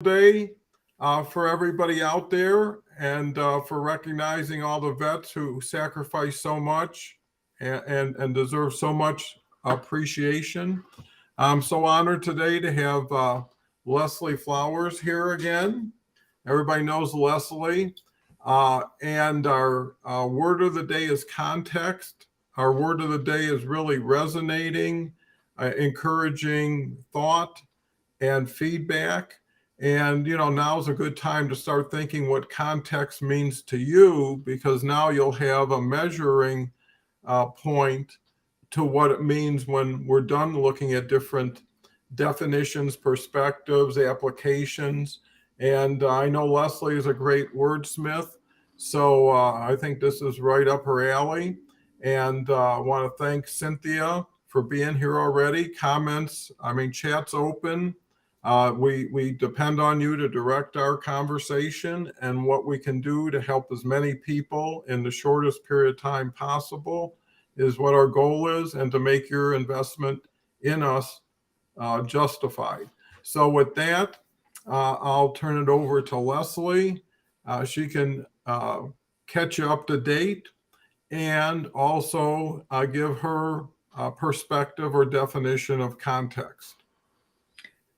Day for everybody out there and for recognizing all the vets who sacrifice so much and deserve so much appreciation. I'm so honored today to have Leslie Flowers here again. Everybody knows Leslie. And our word of the day is context. Our word of the day is really resonating, encouraging thought and feedback. And, now's a good time to start thinking what context means to you because now you'll have a measuring point to what it means when we're done looking at different definitions, perspectives, applications. And I know Leslie is a great wordsmith. So I think this is right up her alley. And I want to thank Cynthia for being here already. Comments, chat's open. We depend on you to direct our conversation and what we can do to help as many people in the shortest period of time possible is what our goal is, and to make your investment in us justified. So with that, I'll turn it over to Leslie. She can catch you up to date and also give her perspective or definition of context.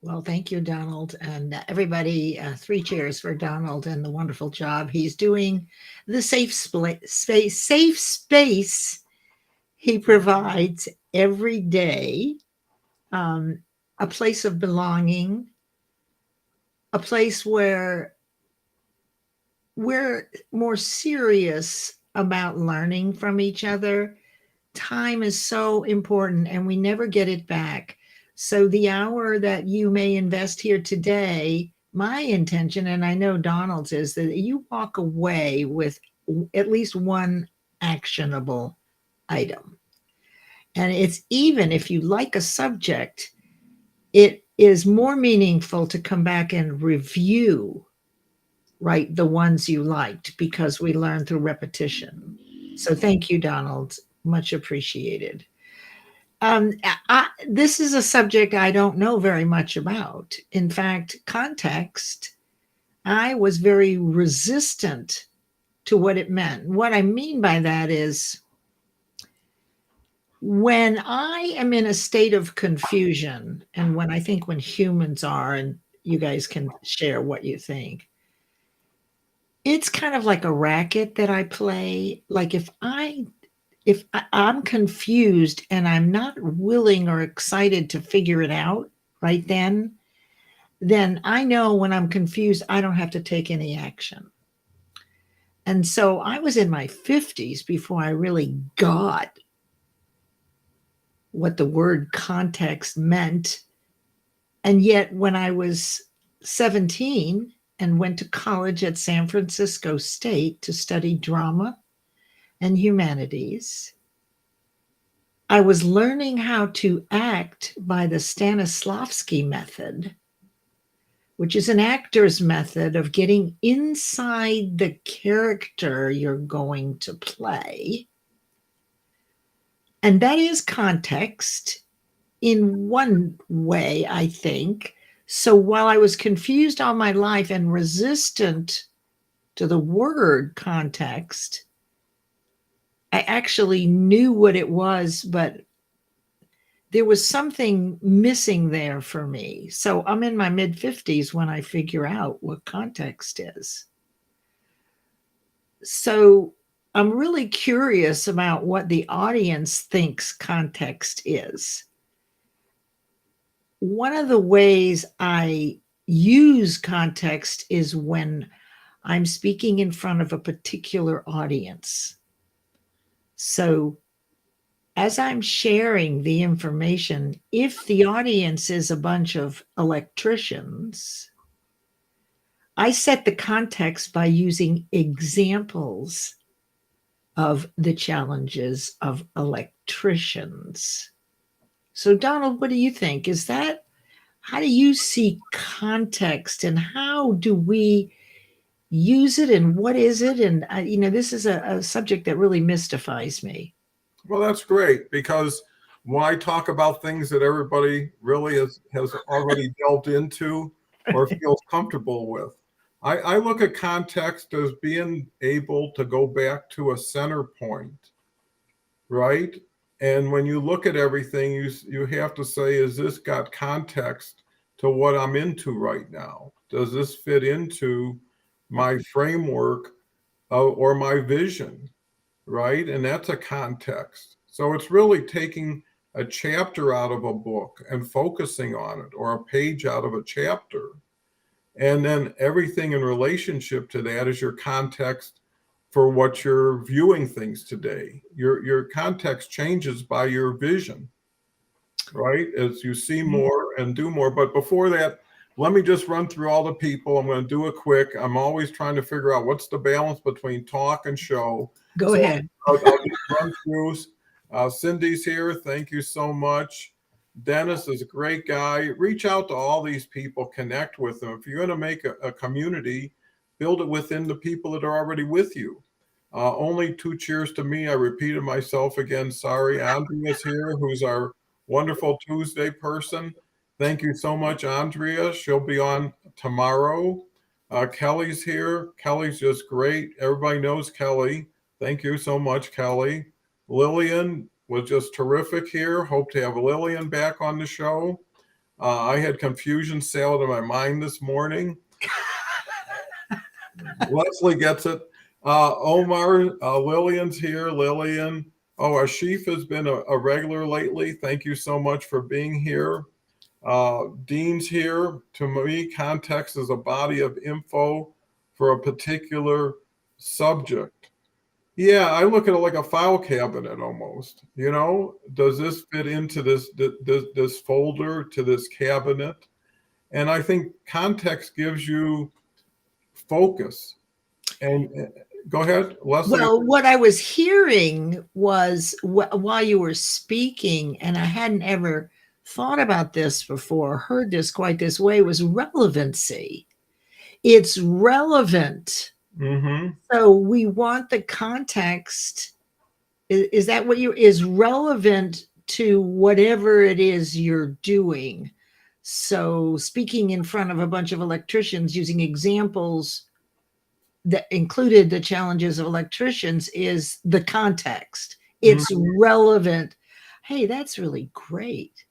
Well, thank you, Donald, and everybody. Three cheers for Donald and the wonderful job he's doing. The safe space he provides every day, um, a place of belonging, a place where we're more serious about learning from each other. Time is so important, and we never get it back. So the hour that you may invest here today, my intention, and I know Donald's, is that you walk away with at least one actionable item. And it's even if you like a subject, it is more meaningful to come back and review, right, the ones you liked because we learn through repetition. So thank you, Donald. Much appreciated. This is a subject I don't know very much about. In fact, context, I was very resistant to what it meant. What I mean by that is when I am in a state of confusion, and when humans are, and you guys can share what you think, it's kind of like a racket that I play. Like if I'm confused and I'm not willing or excited to figure it out right then I know when I'm confused, I don't have to take any action. And so I was in my 50s before I really got what the word context meant. And yet, when I was 17 and went to college at San Francisco State to study drama and humanities, I was learning how to act by the Stanislavski method, which is an actor's method of getting inside the character you're going to play. And that is context in one way, I think. So while I was confused all my life and resistant to the word context, I actually knew what it was, but there was something missing there for me. So I'm in my mid 50s when I figure out what context is. So I'm really curious about what the audience thinks context is. One of the ways I use context is when I'm speaking in front of a particular audience. So as I'm sharing the information, if the audience is a bunch of electricians, I set the context by using examples of the challenges of electricians. So, Donald, what do you think? How do you see context and how do we use it and what is it? And, this is a subject that really mystifies me. Well, that's great because why talk about things that everybody really has already delved into? or feels comfortable with. I look at context as being able to go back to a center point, right? And when you look at everything, you have to say, is this got context to what I'm into right now? Does this fit into my framework or my vision, right? And that's a context. So it's really taking a chapter out of a book and focusing on it, or a page out of a chapter. And then everything in relationship to that is your context for what you're viewing things today. Your context changes by your vision, right? As you see more and do more. But before that, let me just run through all the people. I'm going to do it quick. I'm always trying to figure out what's the balance between talk and show. Go ahead. I'll just run through. Cindy's here. Thank you so much. Dennis is a great guy. Reach out to all these people, connect with them. If you're going to make a community, build it within the people that are already with you. Only 2 cheers to me. I repeated myself again. Sorry. Andrea's here, who's our wonderful Tuesday person. Thank you so much, Andrea. She'll be on tomorrow. Kelly's here. Kelly's just great. Everybody knows Kelly. Thank you so much, Kelly. Lillian was just terrific here. Hope to have Lillian back on the show. I had confusion sailed in my mind this morning. Leslie gets it. Omar, Lillian's here. Lillian. Oh, Ashif has been a regular lately. Thank you so much for being here. Dean's here. To me, context is a body of info for a particular subject. Yeah, I look at it like a file cabinet almost. You know, does this fit into this folder, to this cabinet? And I think context gives you focus. And go ahead, Leslie. Well, what I was hearing was while you were speaking, and I hadn't ever thought about this before, heard this quite this way, was relevancy. It's relevant. Mm-hmm. So we want the context. Is that what is relevant to whatever it is you're doing? So speaking in front of a bunch of electricians using examples that included the challenges of electricians is the context. It's relevant. Hey, that's really great.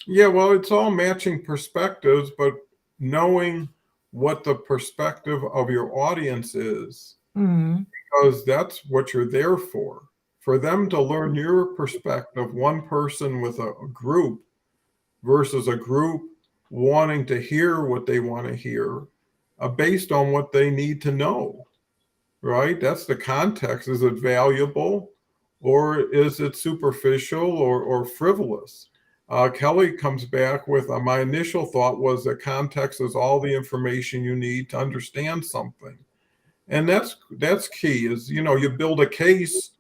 Yeah, well, it's all matching perspectives, but knowing what the perspective of your audience is, because that's what you're there for them to learn your perspective, one person with a group versus a group wanting to hear what they want to hear based on what they need to know, right? That's the context. Is it valuable or is it superficial or frivolous? Kelly comes back with my initial thought was that context is all the information you need to understand something. And that's key is, you know, you build a case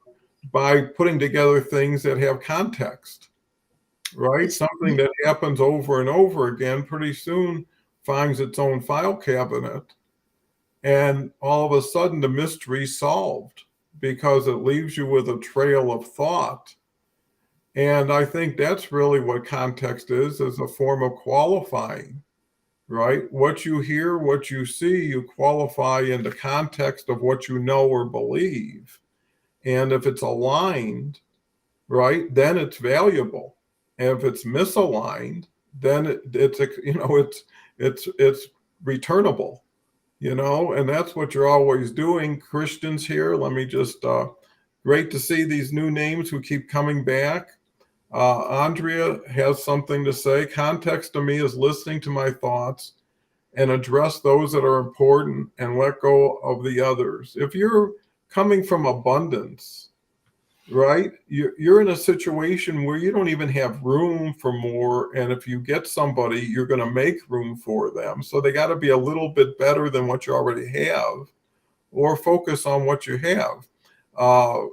by putting together things that have context, right? Something that happens over and over again pretty soon finds its own file cabinet. And all of a sudden the mystery's solved because it leaves you with a trail of thought. And I think that's really what context is a form of qualifying, right? What you hear, what you see, you qualify in the context of what you know or believe. And if it's aligned, right, then it's valuable. And if it's misaligned, then it's returnable, you know, and that's what you're always doing. Christians here, let me just great to see these new names who keep coming back. Andrea has something to say. Context to me is listening to my thoughts and address those that are important and let go of the others. If you're coming from abundance, right, you're in a situation where you don't even have room for more. And if you get somebody, you're going to make room for them. So they got to be a little bit better than what you already have or focus on what you have.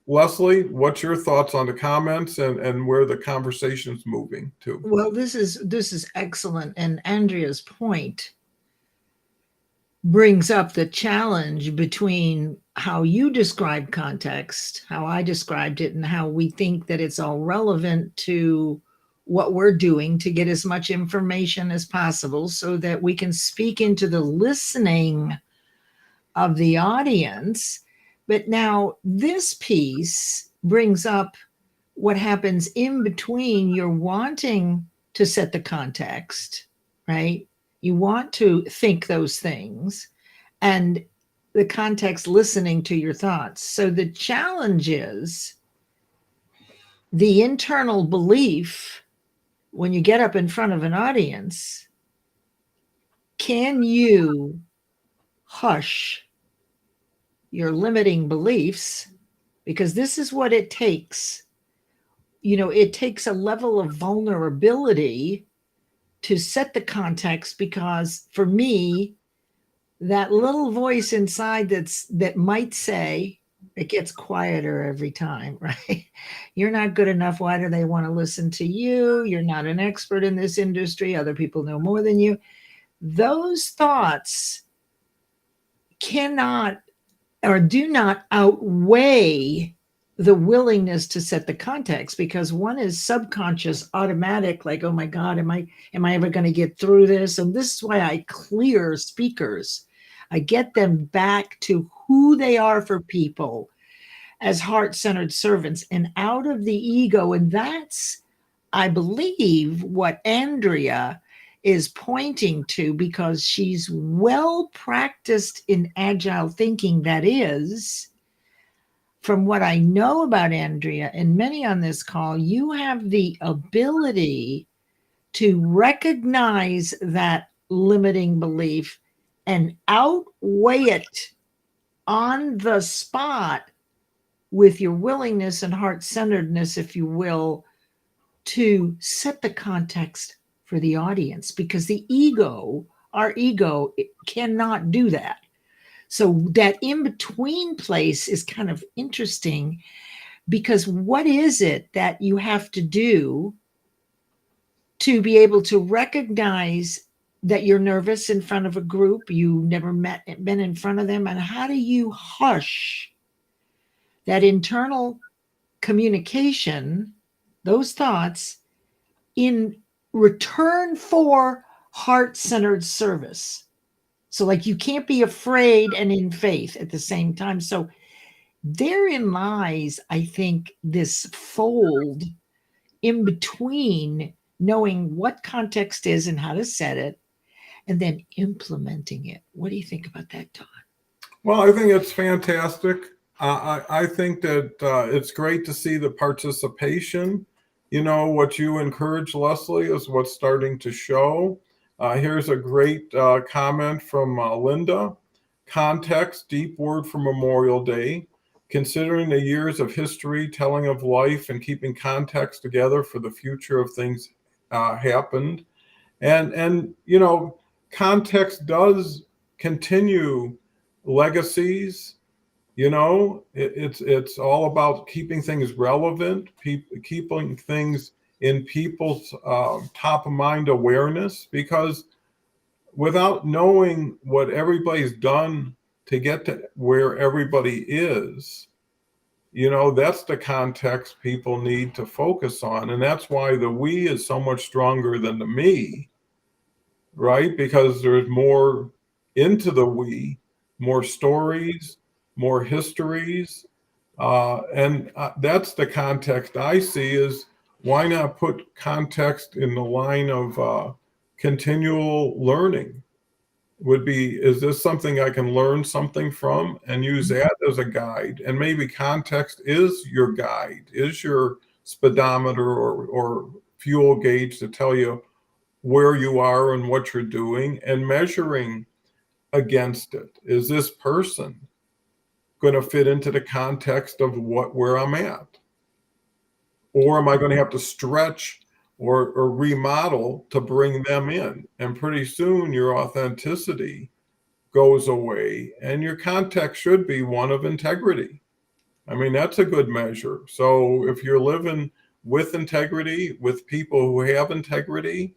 Leslie, what's your thoughts on the comments and where the conversation's moving to? Well, this is excellent. And Andrea's point brings up the challenge between how you describe context, how I described it, and how we think that it's all relevant to what we're doing to get as much information as possible so that we can speak into the listening of the audience. But now this piece brings up what happens in between. You're wanting to set the context, right? You want to think those things, and the context listening to your thoughts. So the challenge is the internal belief when you get up in front of an audience. Can you hush your limiting beliefs? Because this is what it takes. You know, it takes a level of vulnerability to set the context, because for me, that little voice inside that might say, it gets quieter every time, right? You're not good enough. Why do they want to listen to you? You're not an expert in this industry. Other people know more than you. Those thoughts cannot or do not outweigh the willingness to set the context, because one is subconscious, automatic, like, oh my God, am I ever going to get through this? And this is why I clear speakers. I get them back to who they are for people as heart-centered servants and out of the ego. And that's, I believe, what Andrea is pointing to, because she's well practiced in agile thinking. That is, from what I know about Andrea and many on this call, you have the ability to recognize that limiting belief and outweigh it on the spot with your willingness and heart-centeredness, if you will, to set the context for the audience, because the ego, our ego, cannot do that. So that in-between place is kind of interesting, because what is it that you have to do to be able to recognize that you're nervous in front of a group you never been in front of them, and how do you hush that internal communication, those thoughts, in return for heart-centered service? So like, you can't be afraid and in faith at the same time. So therein lies, I think, this fold in between knowing what context is and how to set it, and then implementing it. What do you think about that, Todd? Well, I think it's fantastic. I think that it's great to see the participation. You know, what you encourage, Leslie, is what's starting to show. Here's a great comment from Linda. Context, deep word for Memorial Day. Considering the years of history, telling of life, and keeping context together for the future of things happened. And you know, context does continue legacies. You know, it's all about keeping things relevant, keeping things in people's top of mind awareness, because without knowing what everybody's done to get to where everybody is, you know, that's the context people need to focus on. And that's why the we is so much stronger than the me, right? Because there's more into the we, more stories, more histories. And that's the context I see, is why not put context in the line of continual learning? Would be, is this something I can learn something from, and use that as a guide? And maybe context is your guide, is your speedometer or fuel gauge to tell you where you are and what you're doing, and measuring against it. Is this person going to fit into the context of where I'm at? Or am I going to have to stretch or remodel to bring them in? And pretty soon your authenticity goes away, and your context should be one of integrity. I mean, that's a good measure. So if you're living with integrity, with people who have integrity,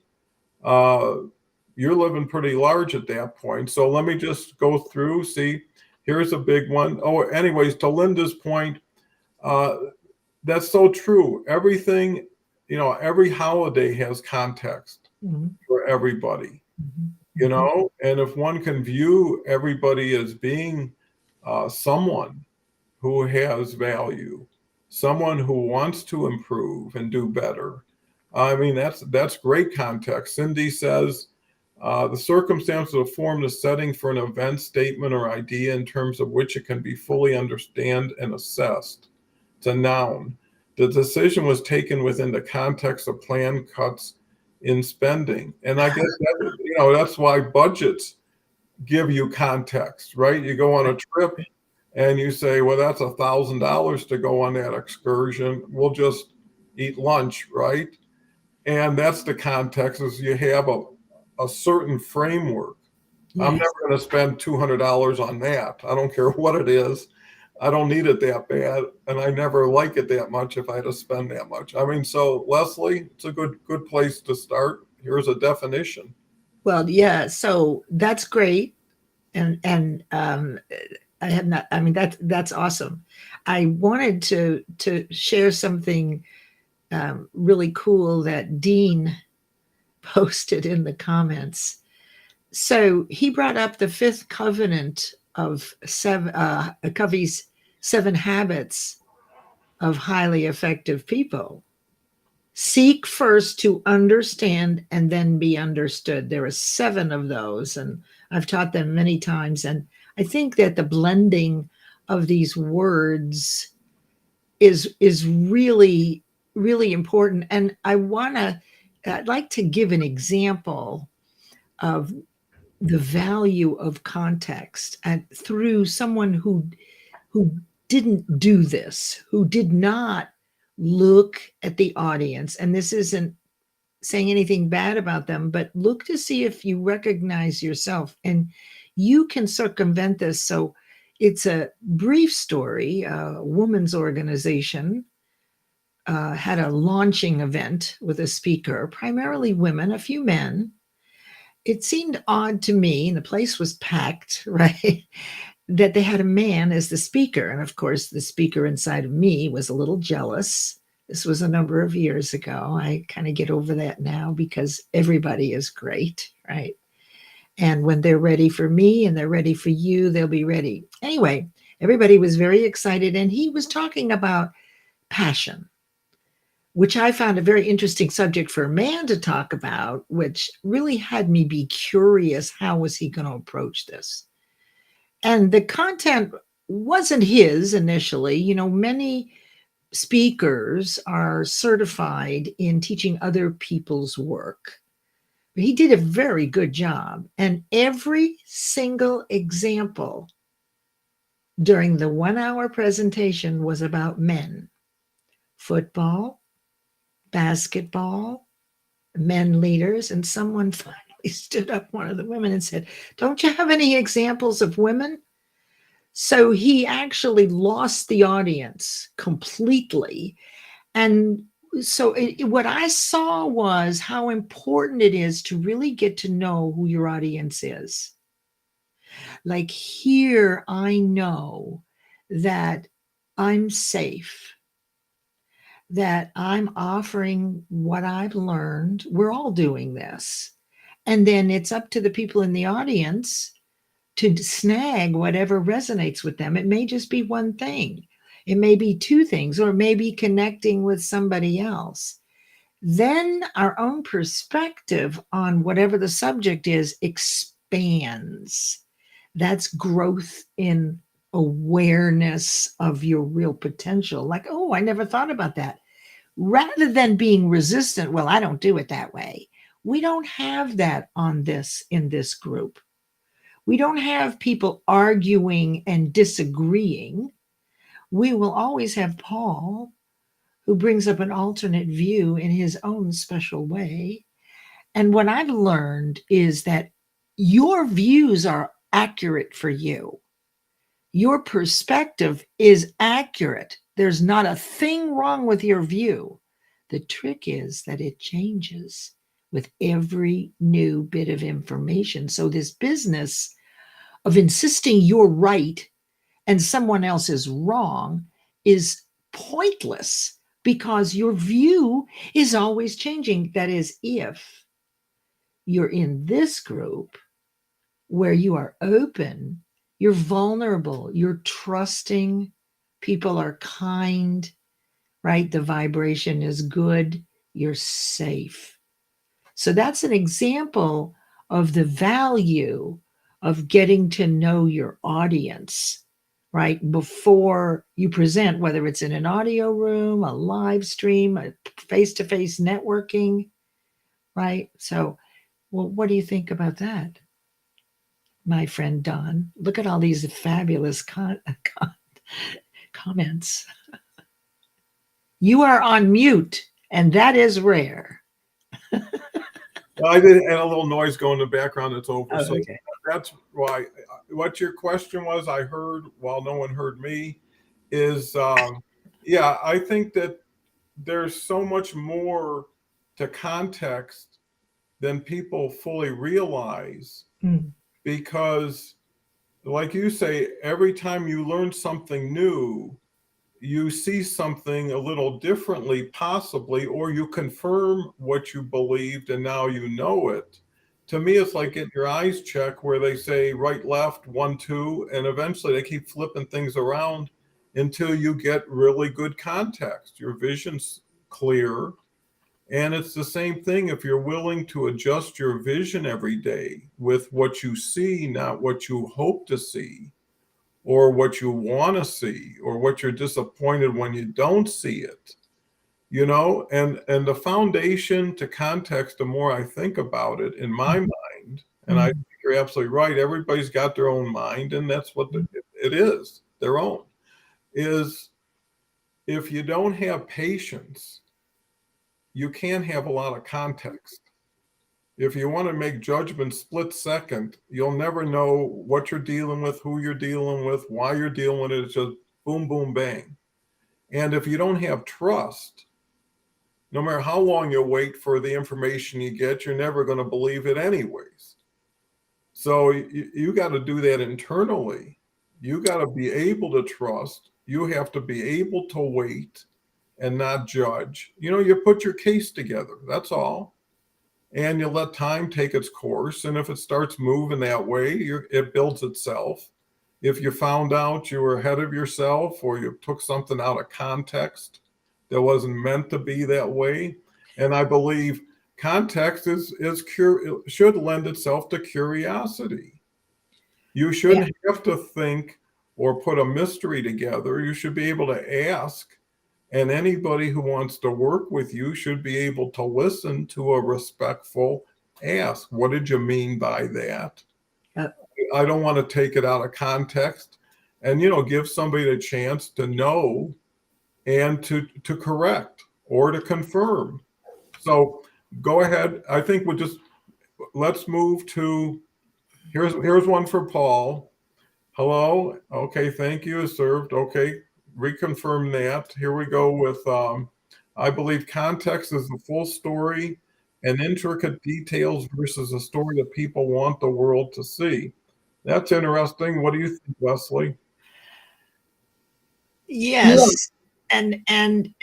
you're living pretty large at that point. So let me just go through, see, here's a big one. Oh, anyways, to Linda's point, that's so true. Everything every holiday has context Mhm. for everybody, Mhm. Mhm. and if one can view everybody as being someone who has value, someone who wants to improve and do better. I mean, that's great context. Cindy says the circumstances will form the setting for an event, statement, or idea in terms of which it can be fully understood and assessed. It's a noun. The decision was taken within the context of planned cuts in spending, and I guess that's why budgets give you context, right? You go on a trip and you say, well, that's $1,000 to go on that excursion. We'll just eat lunch, right? And that's the context is you have a certain framework. I'm Yes. never going to spend $200 on that. I don't care what it is. I don't need it that bad, and I never like it that much if I had to spend that much. I mean, so Leslie, it's a good place to start. Here's a definition. Well, yeah, so that's great. And I have not, I mean, that's awesome. I wanted to share something really cool that Dean posted in the comments. So he brought up the fifth covenant of Covey's 7 habits of highly effective people. Seek first to understand and then be understood. There are 7 of those, and I've taught them many times. And I think that the blending of these words is really, really important. And I'd like to give an example of the value of context and through someone who didn't do this, who did not look at the audience. And this isn't saying anything bad about them, but look to see if you recognize yourself. And you can circumvent this. So it's a brief story. A woman's organization had a launching event with a speaker, primarily women, a few men. It seemed odd to me, and the place was packed, right? That they had a man as the speaker. And of course, the speaker inside of me was a little jealous. This was a number of years ago. I kind of get over that now because everybody is great, right? And when they're ready for me and they're ready for you, they'll be ready. Anyway, everybody was very excited. And he was talking about passion, which I found a very interesting subject for a man to talk about, which really had me be curious. How was he going to approach this? And the content wasn't his initially. Many speakers are certified in teaching other people's work. But he did a very good job. And every single example during the 1 hour presentation was about men: football, basketball, men leaders. And someone finally stood up, one of the women, and said, "Don't you have any examples of women?" So he actually lost the audience completely. And so what I saw was how important it is to really get to know who your audience is. Like, here, I know that I'm safe, that I'm offering what I've learned. We're all doing this. And then it's up to the people in the audience to snag whatever resonates with them. It may just be one thing, it may be 2 things, or maybe connecting with somebody else. Then our own perspective on whatever the subject is expands. That's growth in awareness of your real potential. Like, oh, I never thought about that. Rather than being resistant, well, I don't do it that way. We don't have that in this group. We don't have people arguing and disagreeing. We will always have Paul, who brings up an alternate view in his own special way. And what I've learned is that your views are accurate for you. Your perspective is accurate. There's not a thing wrong with your view. The trick is that it changes with every new bit of information. So this business of insisting you're right and someone else is wrong is pointless because your view is always changing. That is, if you're in this group where you are open, you're vulnerable, you're trusting, people are kind, right? The vibration is good, you're safe. So that's an example of the value of getting to know your audience, right? Before you present, whether it's in an audio room, a live stream, a face-to-face networking, right? So, well, what do you think about that, my friend Don? Look at all these fabulous comments. You are on mute, and that is rare. Well, I did, and a little noise going in the background. It's over. Oh, So okay. that's why. What your question was, I heard while no one heard me, is yeah, I think that there's so much more to context than people fully realize, Mm. because, like you say, every time you learn something new, you see something a little differently, possibly, or you confirm what you believed and now you know it. To me, it's like getting your eyes checked, where they say right, left, 1, 2, and eventually they keep flipping things around until you get really good context. Your vision's clear. And it's the same thing if you're willing to adjust your vision every day with what you see, not what you hope to see, or what you want to see, or what you're disappointed when you don't see it. And the foundation to context, the more I think about it in my mind, and I think you're absolutely right, everybody's got their own mind, and that's what it is, their own, is if you don't have patience, you can't have a lot of context. If you want to make judgments split second, you'll never know what you're dealing with, who you're dealing with, why you're dealing with it. It's just boom, boom, bang. And if you don't have trust, no matter how long you wait for the information you get, you're never going to believe it anyways. So you got to do that internally. You got to be able to trust. You have to be able to wait and not judge. You put your case together. That's all. And you let time take its course. And if it starts moving that way, it builds itself. If you found out you were ahead of yourself, or you took something out of context that wasn't meant to be that way, and I believe context should lend itself to curiosity. You shouldn't have to think or put a mystery together. You should be able to ask. And anybody who wants to work with you should be able to listen to a respectful ask. What did you mean by that? I don't want to take it out of context, and give somebody a chance to know and to correct or to confirm. So go ahead. I think let's move to, here's one for Paul. Hello. Okay. Thank you. Served. Okay. Reconfirm that. Here we go with, I believe context is the full story and intricate details versus a story that people want the world to see. That's interesting. What do you think, Wesley? Yes. And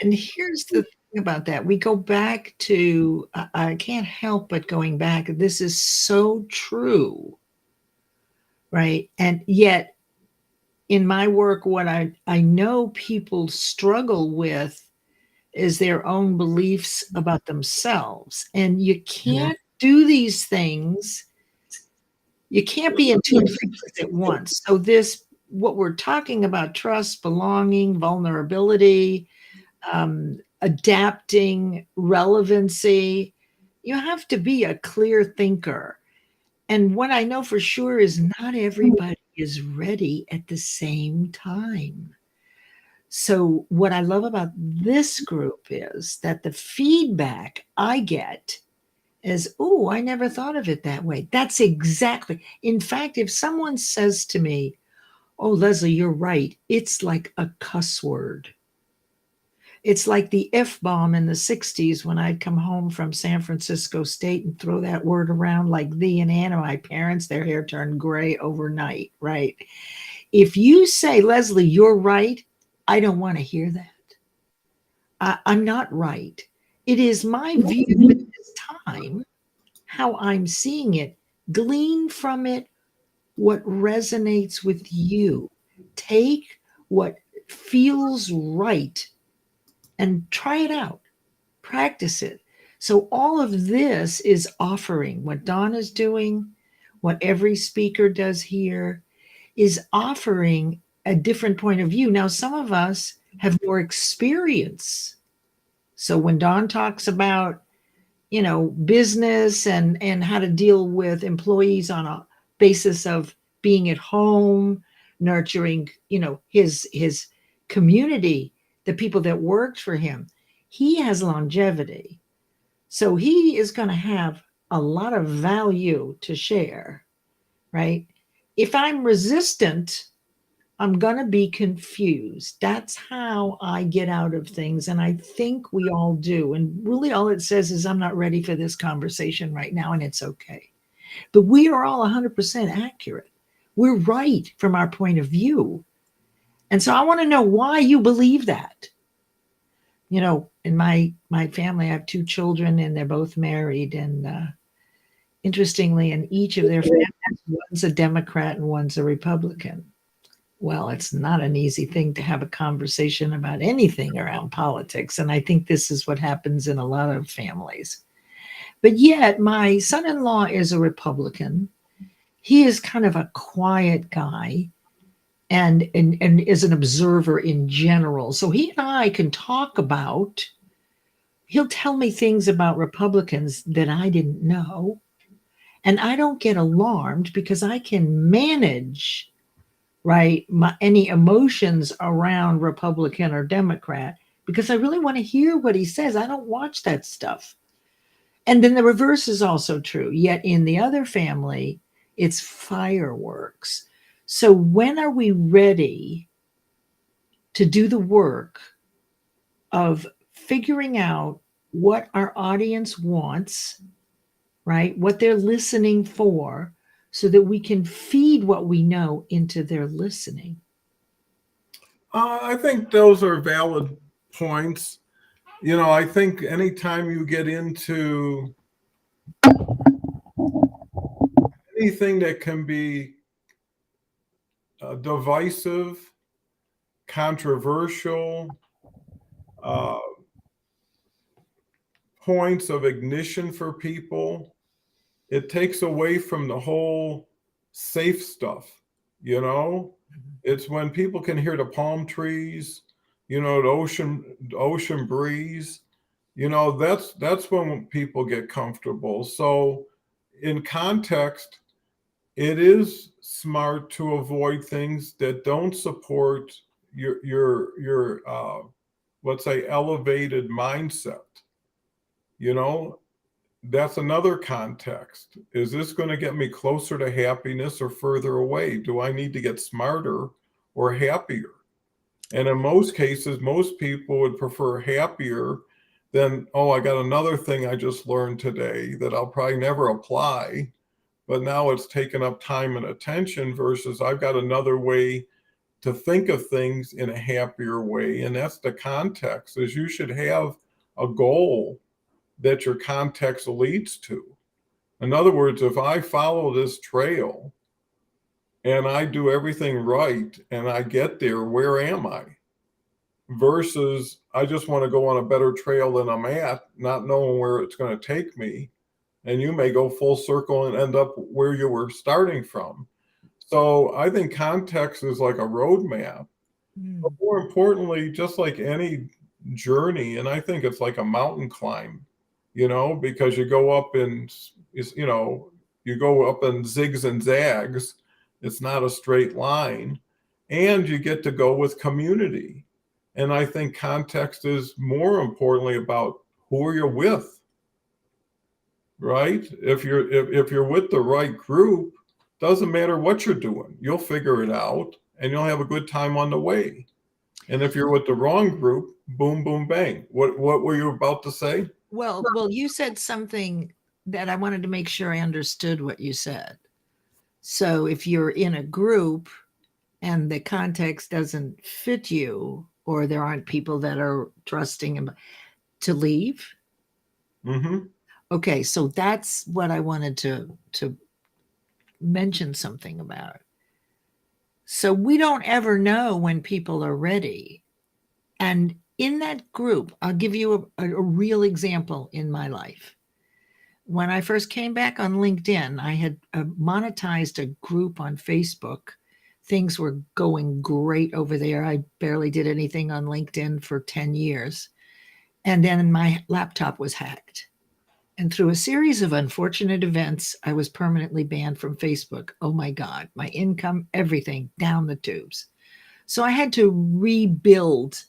here's the thing about that. We go back to, I can't help but going back. This is so true, right? And yet in my work, what I know people struggle with is their own beliefs about themselves. And you can't do these things. You can't be in two places at once. So what we're talking about, trust, belonging, vulnerability, adapting, relevancy, you have to be a clear thinker. And what I know for sure is not everybody is ready at the same time. So, what I love about this group is that the feedback I get is, oh, I never thought of it that way. That's exactly. In fact, if someone says to me, oh, Leslie, you're right, it's like a cuss word. It's like the F bomb in the 60s when I'd come home from San Francisco State and throw that word around like thee and Anna. My parents, their hair turned gray overnight, right? If you say, Leslie, you're right, I don't want to hear that. I'm not right. It is my view at this time, how I'm seeing it. Glean from it what resonates with you. Take what feels right and try it out. Practice it. So all of this is offering what Don is doing, what every speaker does here is offering a different point of view. Now, some of us have more experience. So when Don talks about, business and how to deal with employees on a basis of being at home, nurturing, his community, the people that worked for him, he has longevity. So he is going to have a lot of value to share, right? If I'm resistant, I'm going to be confused. That's how I get out of things. And I think we all do. And really, all it says is, I'm not ready for this conversation right now, and it's okay. But we are all 100% accurate. We're right from our point of view. And so I want to know why you believe that. In my family, I have 2 children, and they're both married. And interestingly, in each of their families, one's a Democrat and one's a Republican. Well, it's not an easy thing to have a conversation about anything around politics. And I think this is what happens in a lot of families. But yet, my son-in-law is a Republican. He is kind of a quiet guy and is an observer in general. So he and I can talk about, he'll tell me things about Republicans that I didn't know. And I don't get alarmed because I can manage, right, any emotions around Republican or Democrat, because I really want to hear what he says. I don't watch that stuff. And then the reverse is also true. Yet in the other family, it's fireworks. So when are we ready to do the work of figuring out what our audience wants, right? What they're listening for, so that we can feed what we know into their listening? I think those are valid points. I think anytime you get into anything that can be divisive, controversial, uh, points of ignition for people, it takes away from the whole safe stuff. It's when people can hear the palm trees, the ocean breeze, that's when people get comfortable. So in context, it is smart to avoid things that don't support your let's say elevated mindset. You know, that's another context. Is this going to get me closer to happiness or further away? Do I need to get smarter or happier? And in most cases, most people would prefer happier than, oh, I got another thing I just learned today that I'll probably never apply, but now it's taken up time and attention, versus I've got another way to think of things in a happier way. And that's the context, is you should have a goal that your context leads to. In other words, if I follow this trail and I do everything right and I get there, where am I? Versus I just want to go on a better trail than I'm at, not knowing where it's going to take me. And you may go full circle and end up where you were starting from. So I think context is like a roadmap. But more importantly, just like any journey, and I think it's like a mountain climb, because you go up in, you go up in zigs and zags. It's not a straight line. And you get to go with community. And I think context is more importantly about who are you with, right? If you're with the right group, doesn't matter what you're doing, you'll figure it out and you'll have a good time on the way. And if you're with the wrong group, boom, boom, bang. What were you about to say? Well, you said something that I wanted to make sure I understood what you said. So if you're in a group and the context doesn't fit you, or there aren't people that are trusting him to leave. Mm-hmm. Okay, so that's what I wanted to mention something about. So we don't ever know when people are ready. And in that group, I'll give you a real example in my life. When I first came back on LinkedIn, I had monetized a group on Facebook. Things were going great over there. I barely did anything on LinkedIn for 10 years. And then my laptop was hacked. And through a series of unfortunate events, I was permanently banned from Facebook. Oh my God, my income, everything down the tubes. So I had to rebuild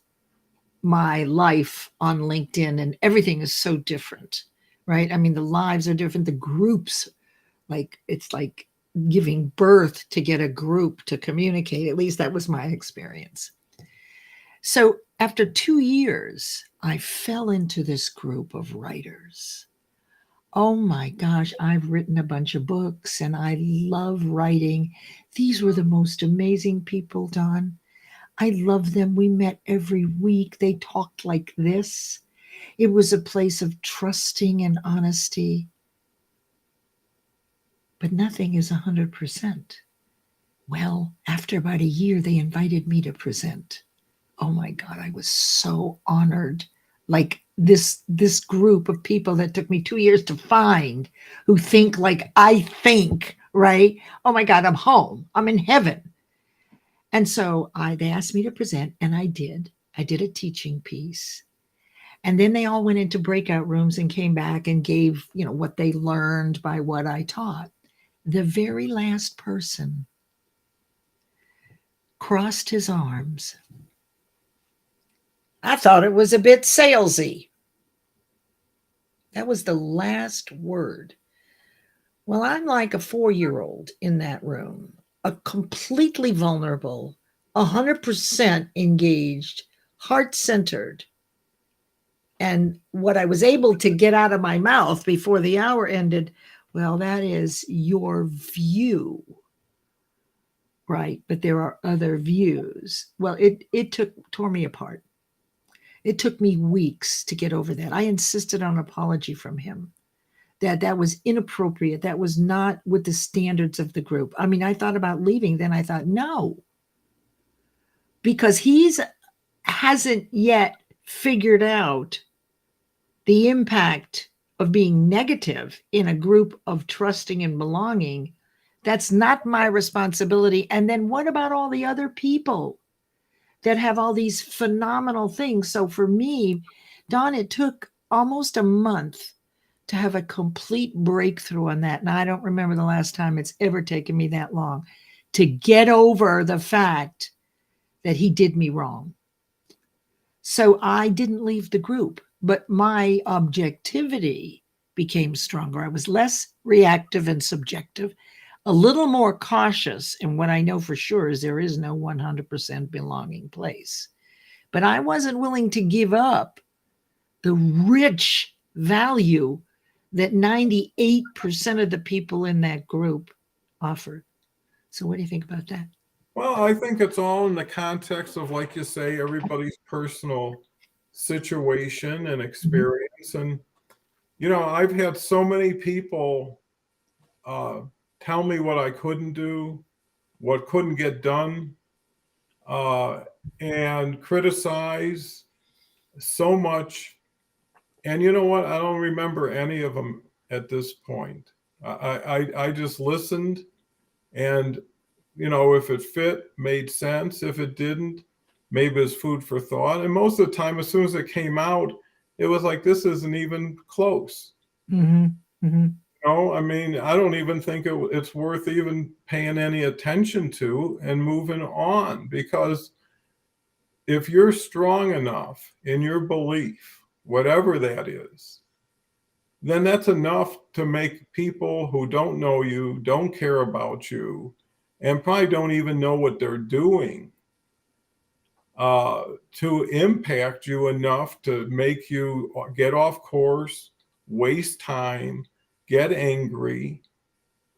my life on LinkedIn, and everything is so different, right? I mean, the lives are different, the groups, like it's like giving birth to get a group to communicate. At least that was my experience. So after 2 years, I fell into this group of writers. Oh my gosh, I've written a bunch of books and I love writing. These were the most amazing people, Don. I love them. We met every week. They talked like this. It was a place of trusting and honesty. But nothing is 100%. Well, after about a year, they invited me to present. Oh my God, I was so honored. Like this group of people that took me 2 years to find, who think like I think, right? Oh my God, I'm home. I'm in heaven. And so they asked me to present, and I did. I did a teaching piece. And then they all went into breakout rooms and came back and gave, what they learned by what I taught. The very last person crossed his arms. I thought it was a bit salesy. That was the last word. Well, I'm like a 4-year-old in that room, a completely vulnerable, 100% engaged, heart-centered. And what I was able to get out of my mouth before the hour ended, well, that is your view, right? But there are other views. Well, it tore me apart. It took me weeks to get over that. I insisted on an apology from him. That was inappropriate. That was not with the standards of the group. I mean, I thought about leaving. Then I thought, no, because he's hasn't yet figured out the impact of being negative in a group of trusting and belonging. That's not my responsibility. And then what about all the other people that have all these phenomenal things? So for me, Don, it took almost a month to have a complete breakthrough on that. And I don't remember the last time it's ever taken me that long to get over the fact that he did me wrong. So I didn't leave the group, but my objectivity became stronger. I was less reactive and subjective, a little more cautious. And what I know for sure is there is no 100% belonging place. But I wasn't willing to give up the rich value that 98% of the people in that group offered. So what do you think about that? Well, I think it's all in the context of, like you say, everybody's personal situation and experience. And, I've had so many people tell me what I couldn't do, what couldn't get done, and criticize so much. And you know what? I don't remember any of them at this point. I just listened, and if it fit, made sense. If it didn't, maybe it's food for thought. And most of the time, as soon as it came out, it was like, this isn't even close. Mm-hmm. Mm-hmm. I mean, I don't even think it's worth even paying any attention to and moving on, because if you're strong enough in your belief, whatever that is, then that's enough to make people who don't know you, don't care about you, and probably don't even know what they're doing, to impact you enough to make you get off course, waste time, get angry.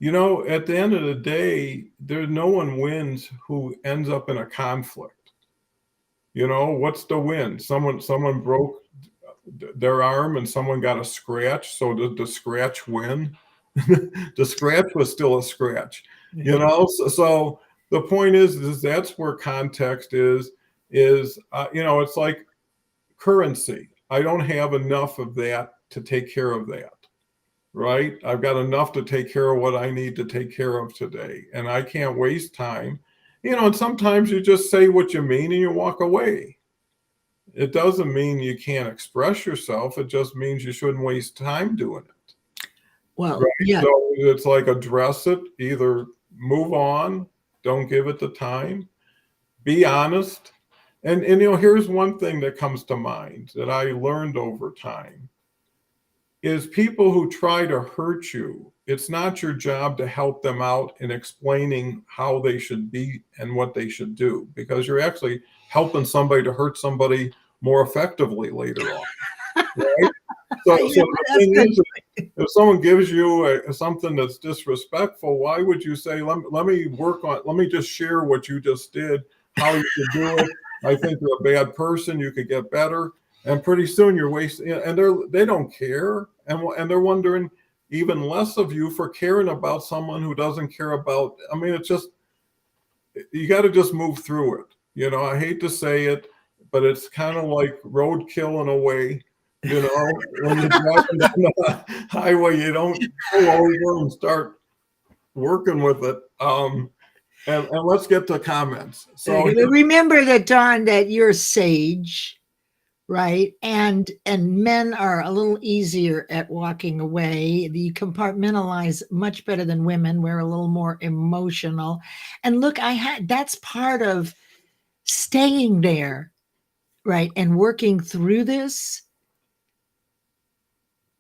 At the end of the day, no one wins who ends up in a conflict. You know, what's the win? Someone broke their arm and someone got a scratch. So did the scratch win? The scratch was still a scratch, you know? So the point is that's where context is, you know, it's like currency. I don't have enough of that to take care of that, right? I've got enough to take care of what I need to take care of today, and I can't waste time. You know, and sometimes you just say what you mean and you walk away. It doesn't mean you can't express yourself. It just means you shouldn't waste time doing it. Well, Right. yeah. So it's like address it, either move on, don't give it the time, be honest. And you know, here's one thing that comes to mind that I learned over time is people who try to hurt you, it's not your job to help them out in explaining how they should be and what they should do, because you're actually helping somebody to hurt somebody more effectively later on. Right? So Yeah, the that's thing good. is, if someone gives you something that's disrespectful, why would you say, let me work on, let me just share what you just did, how you could do it. I think you're a bad person. You could get better. And pretty soon you're wasting, and they don't care. And they're wondering even less of you for caring about someone who doesn't care about, I mean, it's just, you got to just move through it. You know, I hate to say it, but it's kind of like roadkill in a way. You know, when you're driving down the highway, you don't pull over and start working with it. And let's get to comments. So remember that, Don, that you're sage, right? And men are a little easier at walking away. You compartmentalize much better than women. We're a little more emotional. And look, that's part of staying there, right? And working through this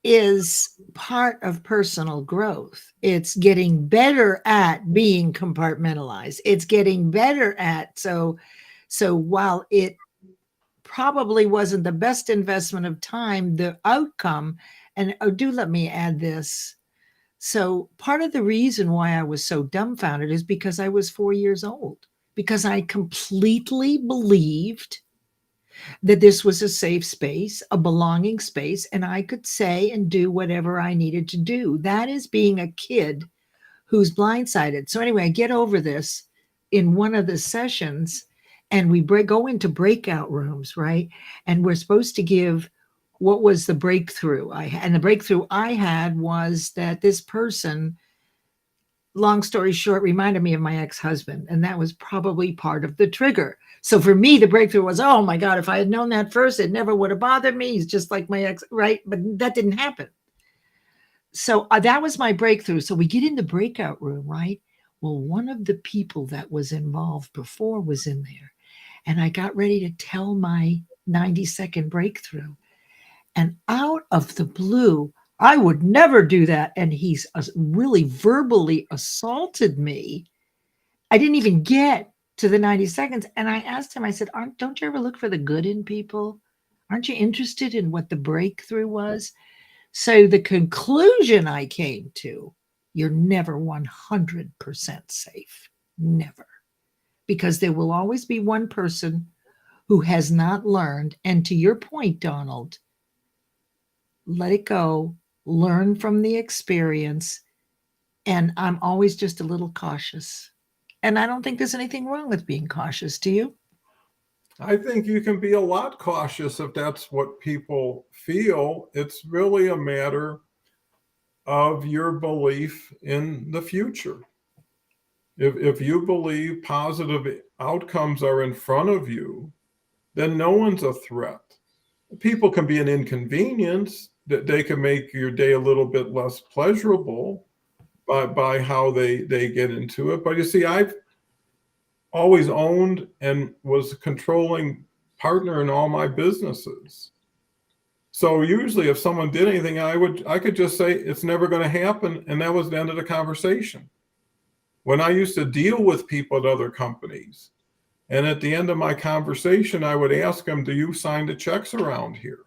is part of personal growth. It's getting better at being compartmentalized. It's getting better at, so while it probably wasn't the best investment of time, the outcome, and do let me add this. So part of the reason why I was so dumbfounded is because I was 4 years old, because I completely believed that this was a safe space, a belonging space, and I could say and do whatever I needed to do. That is being a kid who's blindsided. So anyway, I get over this in one of the sessions, and we go into breakout rooms, right? And we're supposed to give what was the breakthrough and the breakthrough I had was that this person, long story short, reminded me of my ex-husband, and that was probably part of the trigger. So for me, the breakthrough was, oh my God, if I had known that first, it never would have bothered me. He's just like my ex, right? But that didn't happen. So that was my breakthrough. So we get in the breakout room, right? Well, one of the people that was involved before was in there, and I got ready to tell my 90-second breakthrough. And out of the blue, I would never do that. And he's really verbally assaulted me. I didn't even get to the 90 seconds. And I asked him, I said, don't you ever look for the good in people? Aren't you interested in what the breakthrough was? So the conclusion I came to, you're never 100% safe. Never. Because there will always be one person who has not learned. And to your point, Donald, let it go, learn from the experience. And I'm always just a little cautious. And I don't think there's anything wrong with being cautious. Do you? I think you can be a lot cautious if that's what people feel. It's really a matter of your belief in the future. If you believe positive outcomes are in front of you, then no one's a threat. People can be an inconvenience, that they can make your day a little bit less pleasurable by how they get into it. But you see, I've always owned and was a controlling partner in all my businesses. So usually if someone did anything, I could just say it's never going to happen, and that was the end of the conversation. When I used to deal with people at other companies, and at the end of my conversation, I would ask them, do you sign the checks around here?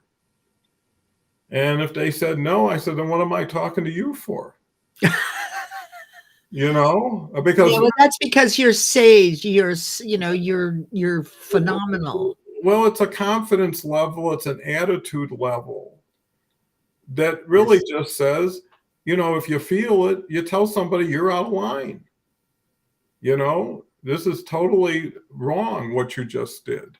And if they said no, I said, then what am I talking to you for? You know, because Yeah, well, that's because you're sage. You're phenomenal. Well, it's a confidence level, it's an attitude level that really Yes. just says, if you feel it, you tell somebody you're out of line. This is totally wrong what you just did.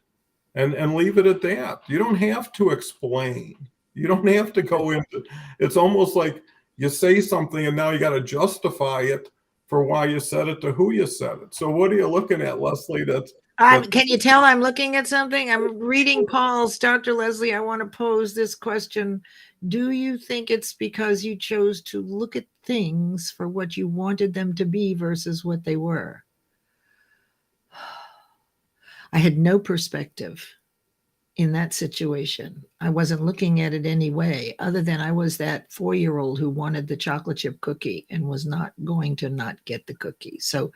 And leave it at that. You don't have to explain. You don't have to go into it's almost like you say something and now you got to justify it for why you said it to who you said it. So what are you looking at, Leslie? Can you tell I'm looking at something? I'm reading Paul's. Dr. Leslie, I want to pose this question. Do you think it's because you chose to look at things for what you wanted them to be versus what they were? I had no perspective in that situation. I wasn't looking at it any way other than I was that 4-year-old who wanted the chocolate chip cookie and was not going to not get the cookie. So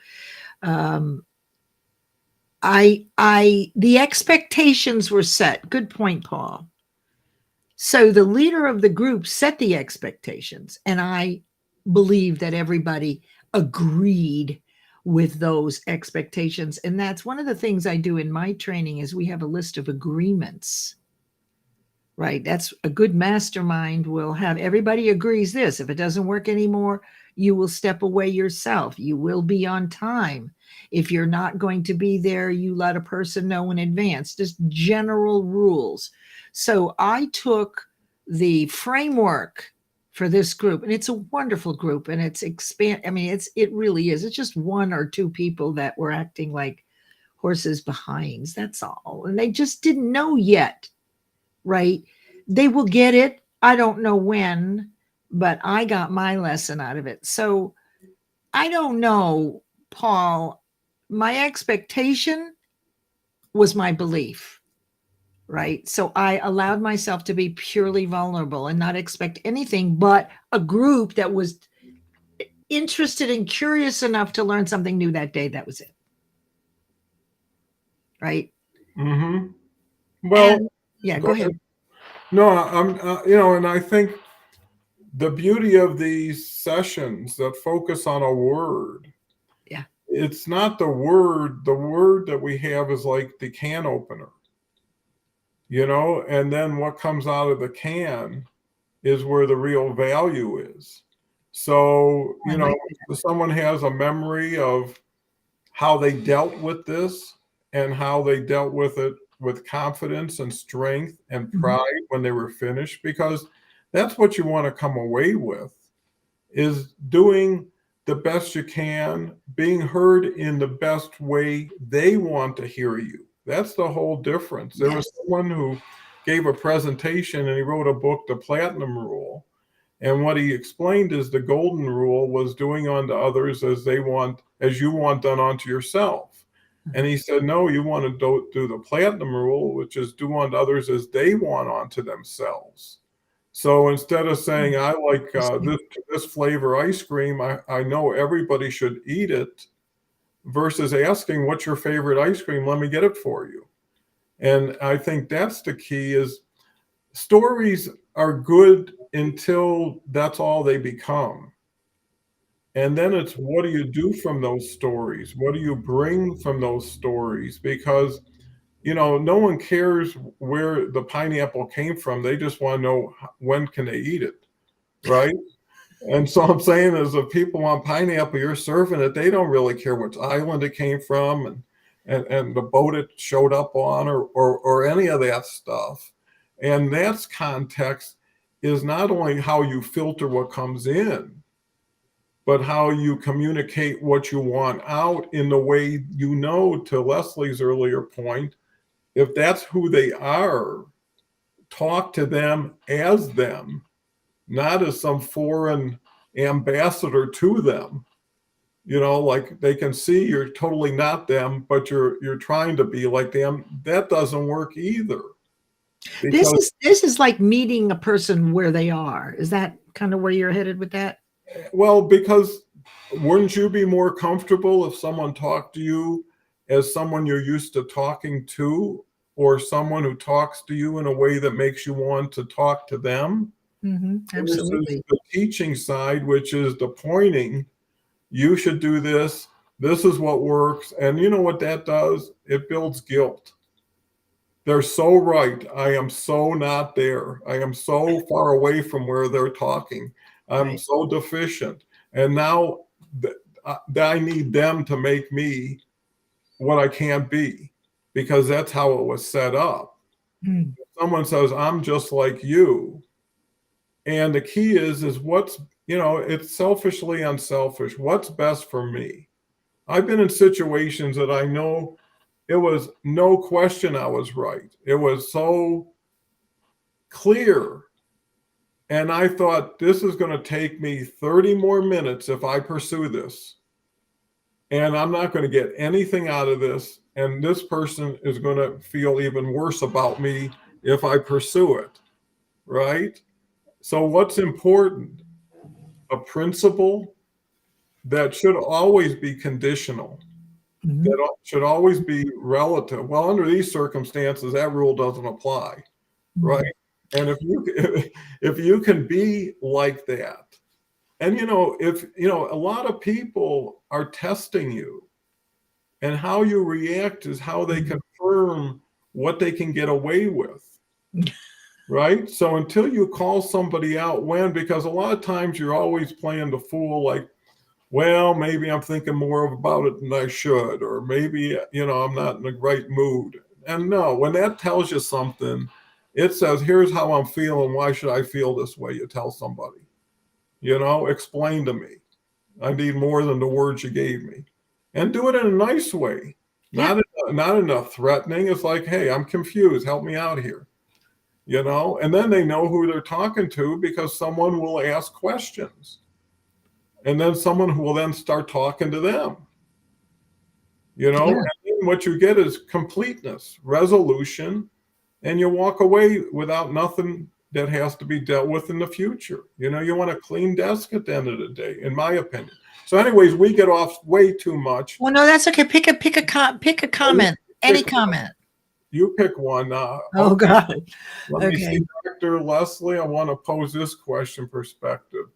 the expectations were set. Good point, Paul. So the leader of the group set the expectations, and I believe that everybody agreed with those expectations. And that's one of the things I do in my training is we have a list of agreements. Right? That's a good mastermind will have everybody agrees this. If it doesn't work anymore, you will step away yourself. You will be on time. If you're not going to be there, you let a person know in advance. Just general rules. So I took the framework for this group, and it's a wonderful group, and it's it really is. It's just 1 or 2 people that were acting like horses behinds. That's all. And they just didn't know yet. Right? They will get it. I don't know when, but I got my lesson out of it. So I don't know, Paul. My expectation was my belief, right? So I allowed myself to be purely vulnerable and not expect anything but a group that was interested and curious enough to learn something new that day. That was it. Right? Mm-hmm. Well, And yeah, go ahead. No, I'm, and I think the beauty of these sessions that focus on a word, Yeah. it's not the word. The word that we have is like the can opener, and then what comes out of the can is where the real value is. So, I like if someone has a memory of how they dealt with this and how they dealt with it with confidence and strength and Mhm. pride when they were finished, because that's what you want to come away with, is doing the best you can, being heard in the best way they want to hear you. That's the whole difference. There was Yes. someone who gave a presentation and he wrote a book, The Platinum Rule. And what he explained is the golden rule was doing unto others as you want done unto yourself. And he said, no, you want to do the platinum rule, which is do unto others as they want unto themselves. So instead of saying, I like this flavor ice cream, I know everybody should eat it, versus asking, what's your favorite ice cream? Let me get it for you. And I think that's the key is stories are good until that's all they become. And then it's what do you do from those stories? What do you bring from those stories? Because, no one cares where the pineapple came from. They just want to know when can they eat it, right? And so I'm saying is if people want pineapple, you're serving it, they don't really care which island it came from and the boat it showed up on or any of that stuff. And that's context is not only how you filter what comes in, but how you communicate what you want out in the way, to Leslie's earlier point, if that's who they are, talk to them as them, not as some foreign ambassador to them. Like they can see you're totally not them, but you're trying to be like them. That doesn't work either. Because This is like meeting a person where they are. Is that kind of where you're headed with that? because wouldn't you be more comfortable if someone talked to you as someone you're used to talking to, or someone who talks to you in a way that makes you want to talk to them? Versus Absolutely. the teaching side, which is the pointing, you should do this. This is what works. And you know what that does? It builds guilt. They're so right. I am so not there. I am so far away from where they're talking. I'm Right. so deficient. And now I need them to make me what I can't be, because that's how it was set up. Mm. Someone says, I'm just like you. And the key is what's, it's selfishly unselfish. What's best for me? I've been in situations that I know it was no question I was right. It was so clear. And I thought, this is going to take me 30 more minutes if I pursue this. And I'm not going to get anything out of this. And this person is going to feel even worse about me if I pursue it. Right? So, what's important? A principle that should always be conditional, Mhm. that should always be relative. Well, under these circumstances, that rule doesn't apply. Right? Mhm. And if you can be like that, and if a lot of people are testing you, and how you react is how they Mhm. confirm what they can get away with. Right? So until you call somebody out when, because a lot of times you're always playing the fool, like, well, maybe I'm thinking more about it than I should, or maybe, I'm not in the right mood. And no, when that tells you something, it says, here's how I'm feeling. Why should I feel this way? You tell somebody, explain to me. I need more than the words you gave me. And do it in a nice way, Yeah. not in a threatening. It's like, hey, I'm confused. Help me out here. And then they know who they're talking to, because someone will ask questions. And then someone who will then start talking to them. Yeah. And then what you get is completeness, resolution, and you walk away without nothing that has to be dealt with in the future. You want a clean desk at the end of the day, in my opinion. So, anyways, we get off way too much. Well, no, that's okay. Pick a comment. Any Pick, comment. you pick one. Oh Okay, God. let me see, Okay. Dr. Leslie. I want to pose this question perspective.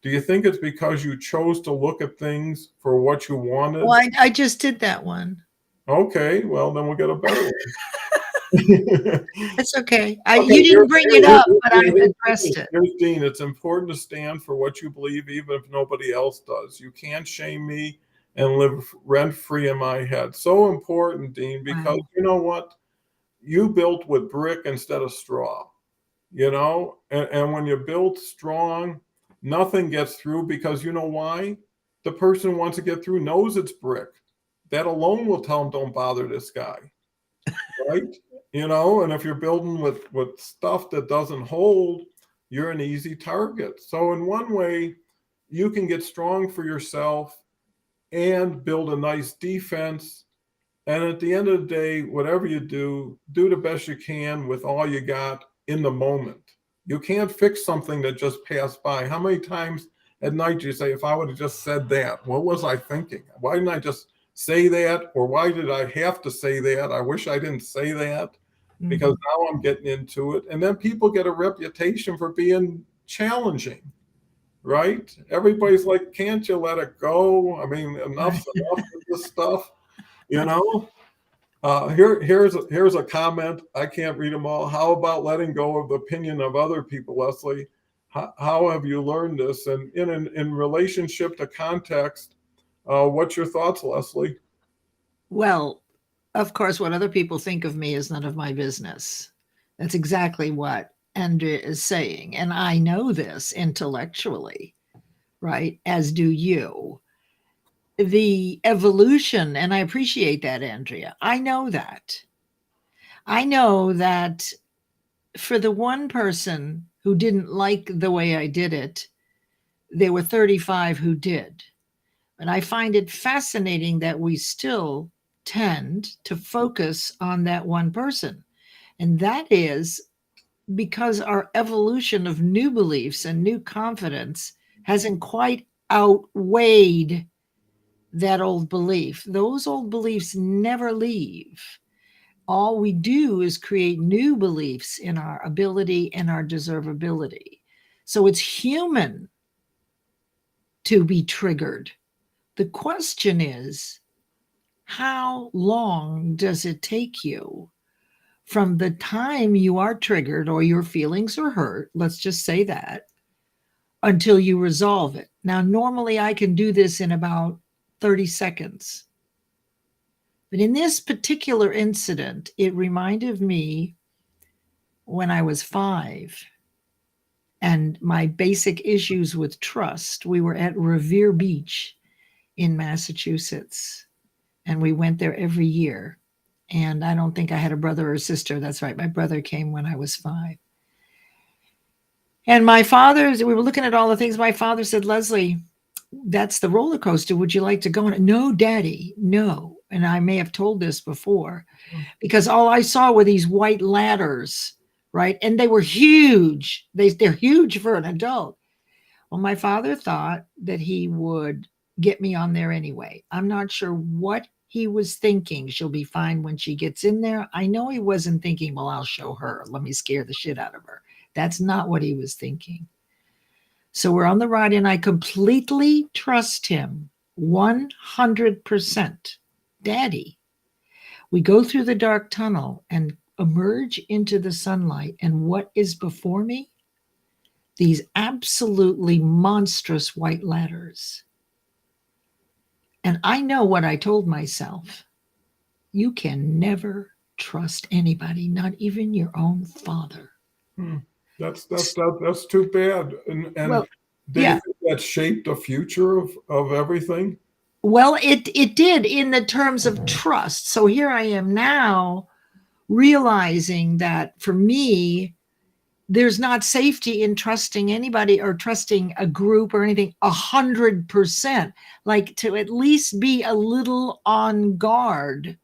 Do you think it's because you chose to look at things for what you wanted? Well, I just did that one. Okay, well, then we'll get a better one. It's okay. Okay, You didn't bring it up, but I addressed it. here's Dean. It's important to stand for what you believe, even if nobody else does. You can't shame me and live rent free in my head. So important, Dean, because Wow. you know what? You built with brick instead of straw, and when you build strong, nothing gets through, because you know why? The person who wants to get through knows it's brick. That alone will tell them, don't bother this guy. Right? And if you're building with stuff that doesn't hold, you're an easy target. So in one way, you can get strong for yourself and build a nice defense. And at the end of the day, whatever you do the best you can with all you got in the moment. You can't fix something that just passed by. How many times at night do you say, if I would have just said that, what was I thinking? Why didn't I just say that? Or why did I have to say that? I wish I didn't say that, because now I'm getting into it. And then people get a reputation for being challenging, right? Everybody's like, can't you let it go? I mean, enough's Right. enough with this stuff, you know? Here's a comment. I can't read them all. How about letting go of the opinion of other people, Leslie? How have you learned this? And in relationship to context, what's your thoughts, Leslie? Well, of course, what other people think of me is none of my business. That's exactly what Andrea is saying. And I know this intellectually, right? As do you. The evolution, and I appreciate that, Andrea. I know that. I know that for the one person who didn't like the way I did it, there were 35 who did. And I find it fascinating that we still tend to focus on that one person. And that is because our evolution of new beliefs and new confidence hasn't quite outweighed that old belief. Those old beliefs never leave. All we do is create new beliefs in our ability and our deservability. So it's human to be triggered. The question is, how long does it take you from the time you are triggered or your feelings are hurt, let's just say that, until you resolve it. Now, normally I can do this in about 30 seconds. But in this particular incident, it reminded me when I was 5 and my basic issues with trust. We were at Revere Beach in Massachusetts, and we went there every year. And I don't think I had a brother or sister. That's right. My brother came when I was 5. And my father, we were looking at all the things. My father said, Leslie, that's the roller coaster. Would you like to go on it? No, Daddy, no. And I may have told this before, because all I saw were these white ladders, right? And they were huge. They're huge for an adult. Well, my father thought that he would get me on there anyway. I'm not sure what he was thinking. She'll be fine when she gets in there. I know he wasn't thinking, well, I'll show her. Let me scare the shit out of her. That's not what he was thinking. So we're on the ride, and I completely trust him 100%. Daddy. We go through the dark tunnel and emerge into the sunlight. And what is before me? These absolutely monstrous white ladders. And I know what I told myself. You can never trust anybody, not even your own father. That's too bad. And well, do you think that shaped the future of everything? Well, it did in the terms of trust. So here I am now realizing that for me, there's not safety in trusting anybody or trusting a group or anything 100%, like to at least be a little on guard,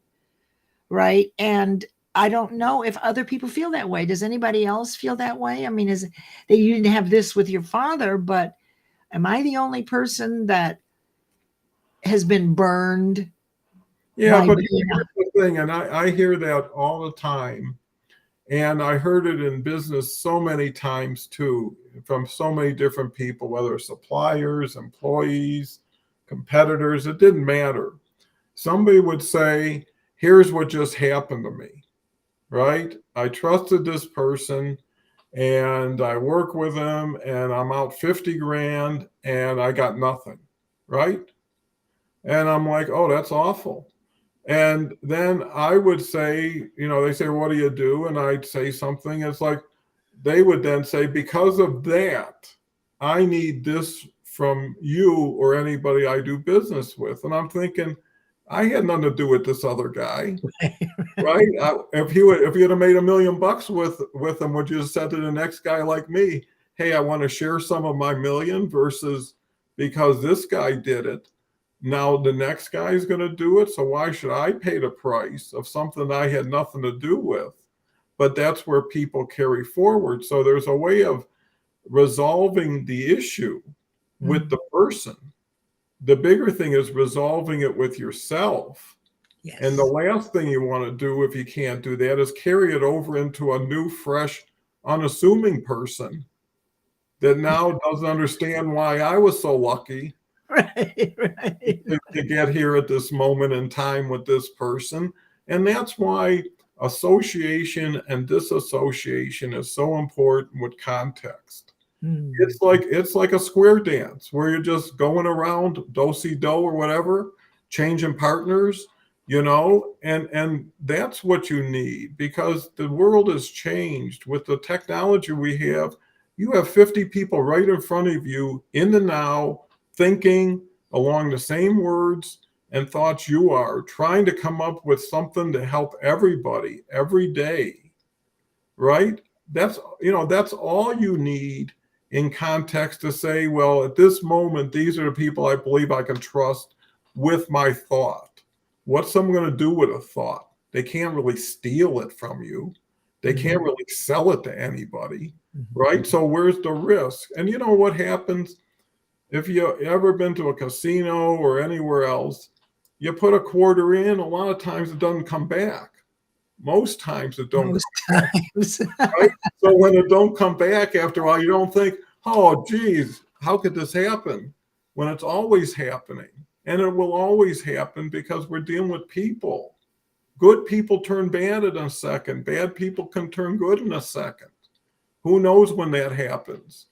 right? And I don't know if other people feel that way. Does anybody else feel that way? I mean, you didn't have this with your father, but am I the only person that has been burned? Yeah, but here's the thing, and I hear that all the time. And I heard it in business so many times too, from so many different people, whether suppliers, employees, competitors, it didn't matter. Somebody would say, here's what just happened to me, right? I trusted this person and I work with them and I'm out 50 grand and I got nothing, right? And I'm like, oh, that's awful. And then I would say, they say, what do you do? And I'd say something. It's like, they would then say, because of that, I need this from you or anybody I do business with. And I'm thinking, I had nothing to do with this other guy, right? If you had made $1 million with him, would you have said to the next guy like me, hey, I want to share some of my million versus because this guy did it. Now the next guy is going to do it. So why should I pay the price of something I had nothing to do with? But that's where people carry forward. So there's a way of resolving the issue with the person. The bigger thing is resolving it with yourself. Yes. And the last thing you want to do, if you can't do that, is carry it over into a new, fresh, unassuming person that now doesn't understand why I was so lucky to get here at this moment in time with this person. And that's why association and disassociation is so important with context. It's like a square dance where you're just going around do-si-do or whatever, changing partners, and that's what you need, because the world has changed with the technology we have. You have 50 people right in front of you in the now, thinking along the same words and thoughts you are, trying to come up with something to help everybody every day, right? That's all you need in context to say, well, at this moment, these are the people I believe I can trust with my thought. What's someone going to do with a thought? They can't really steal it from you. They can't really sell it to anybody, right? So where's the risk? And you know what happens? If you ever been to a casino or anywhere else, you put a quarter in, a lot of times it doesn't come back. Most times it don't come back, right? So when it don't come back after a while, you don't think, oh, geez, how could this happen? When it's always happening. And it will always happen because we're dealing with people. Good people turn bad in a second. Bad people can turn good in a second. Who knows when that happens,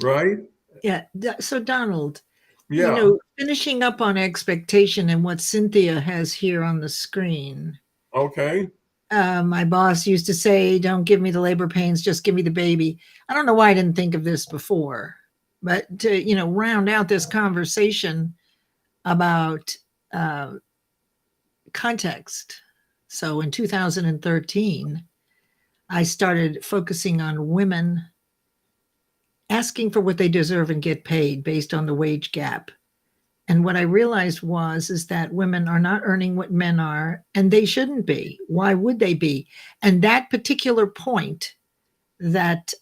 right? Yeah. So, Donald, Yeah. finishing up on expectation and what Cynthia has here on the screen. Okay. My boss used to say, "Don't give me the labor pains, just give me the baby." I don't know why I didn't think of this before, but to round out this conversation about context. So in 2013, I started focusing on women asking for what they deserve and get paid based on the wage gap. And what I realized is that women are not earning what men are, and they shouldn't be. Why would they be? And that particular point that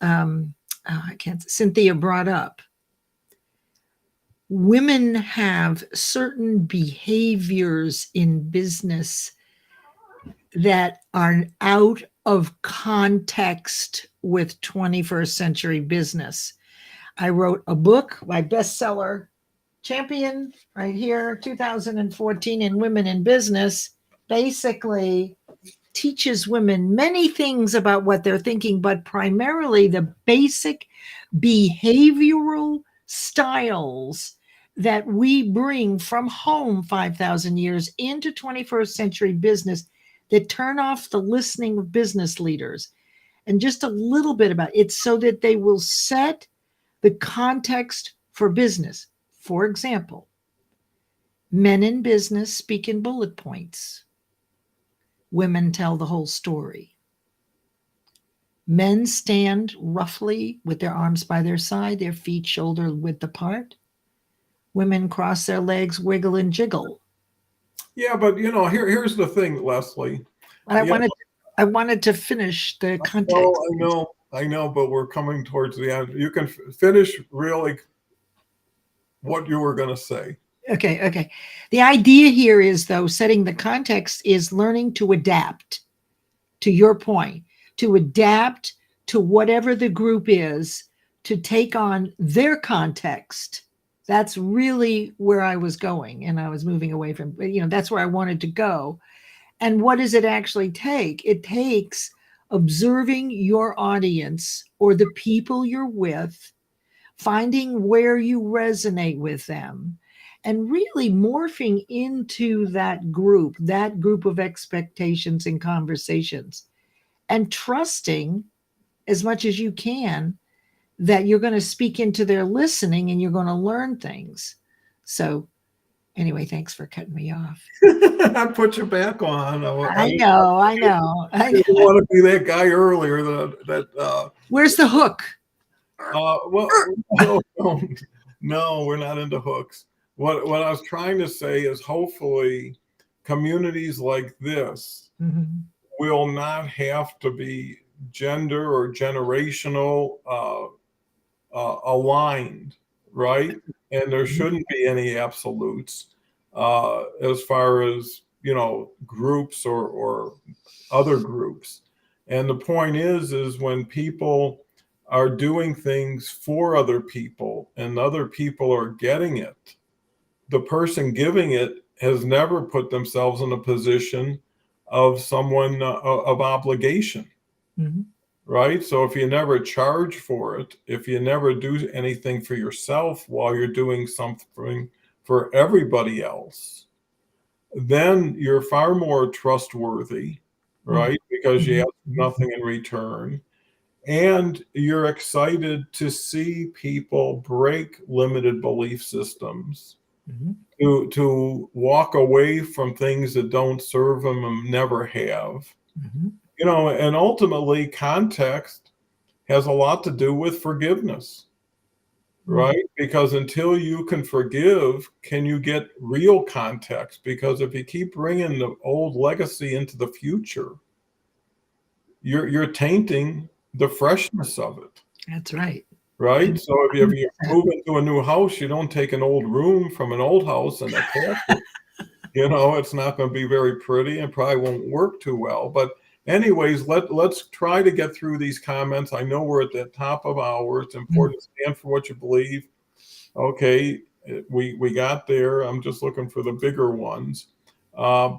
Cynthia brought up, women have certain behaviors in business that are out of context with 21st century business. I wrote a book, my bestseller, Champion, right here, 2014, in Women in Business, basically teaches women many things about what they're thinking, but primarily the basic behavioral styles that we bring from home 5,000 years into 21st century business that turn off the listening of business leaders. And just a little bit about it so that they will set the context for business. For example, men in business speak in bullet points. Women tell the whole story. Men stand roughly with their arms by their side, their feet shoulder width apart. Women cross their legs, wiggle and jiggle. Yeah, but here's the thing, Leslie. But I wanted to finish the context. Oh, I know, but we're coming towards the end. You can finish really what you were going to say. Okay. The idea here is, though, setting the context is learning to adapt, to your point, to adapt to whatever the group is, to take on their context. That's really where I was going, and I was moving away from, that's where I wanted to go. And what does it actually take? It takes observing your audience or the people you're with, finding where you resonate with them, and really morphing into that group of expectations and conversations, and trusting as much as you can that you're going to speak into their listening and you're going to learn things. So anyway, thanks for cutting me off. I put you back on. I know. I didn't want to be that guy earlier that Where's the hook? No, we're not into hooks. What I was trying to say is hopefully communities like this will not have to be gender or generational aligned, right? And there shouldn't be any absolutes as far as groups or other groups. And the point is when people are doing things for other people and other people are getting it, the person giving it has never put themselves in a position of someone of obligation. Right? So if you never charge for it, if you never do anything for yourself while you're doing something for everybody else, then you're far more trustworthy, right? Because you ask nothing in return. And you're excited to see people break limited belief systems, to walk away from things that don't serve them and never have. And ultimately context has a lot to do with forgiveness, right? Because until you can forgive, can you get real context? Because if you keep bringing the old legacy into the future, you're tainting the freshness of it. That's right. Right? So if you move into a new house, you don't take an old room from an old house and attach it. It's not going to be very pretty and probably won't work too well. But anyways, let's try to get through these comments. I know we're at the top of hour. It's important to stand for what you believe. Okay, we got there. I'm just looking for the bigger ones.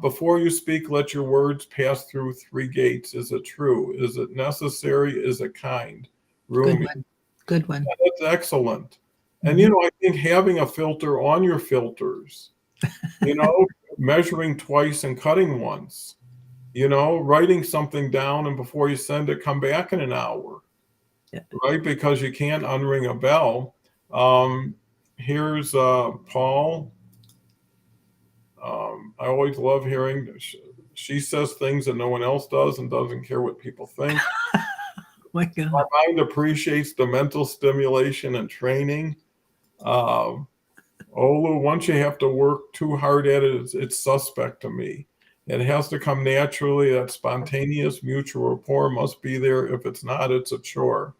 Before you speak, let your words pass through three gates. Is it true? Is it necessary? Is it kind? Good Roomy. one. Good one. That's excellent. And, Mhm. I think having a filter on your filters, measuring twice and cutting once, writing something down and before you send it, come back in an hour, Yeah. right? Because you can't unring a bell. Here's Paul. I always love hearing, she says things that no one else does and doesn't care what people think. Oh my God. My mind appreciates the mental stimulation and training. Olu, once you have to work too hard at it, it's suspect to me. It has to come naturally. That spontaneous mutual rapport must be there. If it's not, it's a chore.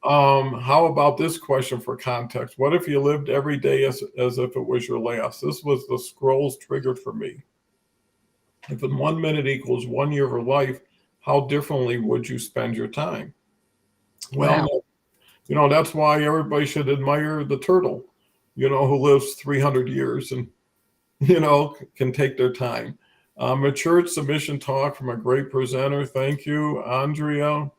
How about this question for context? What if you lived every day as if it was your last? This was the scrolls triggered for me. If in 1 minute equals 1 year of life, how differently would you spend your time? Well, that's why everybody should admire the turtle, who lives 300 years and, can take their time. Matured submission talk from a great presenter. Thank you, Andrea.